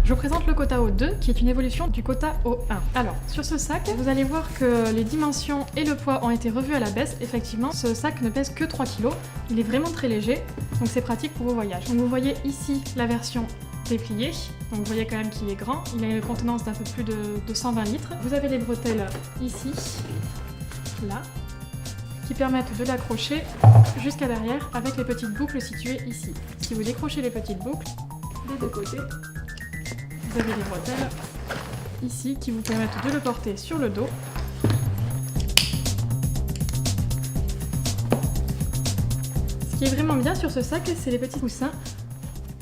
Je vous présente le Kotao 2 qui est une évolution du Kotao 1. Alors, sur ce sac, vous allez voir que les dimensions et le poids ont été revus à la baisse. Effectivement, ce sac ne pèse que 3 kg. Il est vraiment très léger, donc c'est pratique pour vos voyages. Donc vous voyez ici la version dépliée, donc vous voyez quand même qu'il est grand. Il a une contenance d'un peu plus de 120 litres. Vous avez les bretelles ici, là, qui permettent de l'accrocher jusqu'à l'arrière avec les petites boucles situées ici. Si vous décrochez les petites boucles, des deux côtés, vous avez les bretelles ici qui vous permettent de le porter sur le dos. Ce qui est vraiment bien sur ce sac, c'est les petits coussins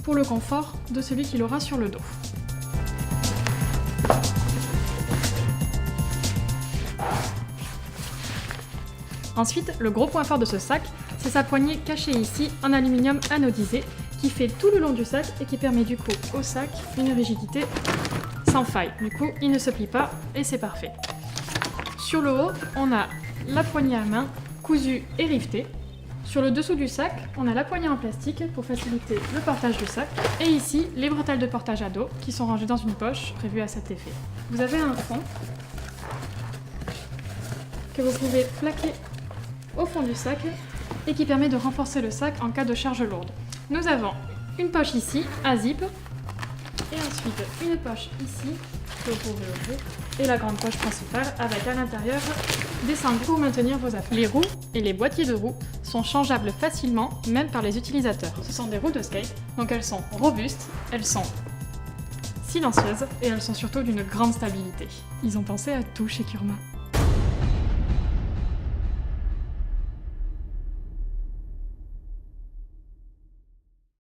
pour le confort de celui qui l'aura sur le dos. Ensuite, le gros point fort de ce sac, c'est sa poignée cachée ici en aluminium anodisé qui fait tout le long du sac et qui permet du coup au sac une rigidité sans faille. Du coup, il ne se plie pas et c'est parfait. Sur le haut, on a la poignée à main cousue et rivetée. Sur le dessous du sac, on a la poignée en plastique pour faciliter le portage du sac. Et ici, les bretelles de portage à dos qui sont rangées dans une poche prévue à cet effet. Vous avez un fond que vous pouvez plaquer au fond du sac et qui permet de renforcer le sac en cas de charge lourde. Nous avons une poche ici, à zip, et ensuite une poche ici, que vous pouvez ouvrir, et la grande poche principale avec à l'intérieur des sangles pour maintenir vos affaires. Les roues et les boîtiers de roues sont changeables facilement, même par les utilisateurs. Ce sont des roues de skate, donc elles sont robustes, elles sont silencieuses et elles sont surtout d'une grande stabilité. Ils ont pensé à tout chez Kurma.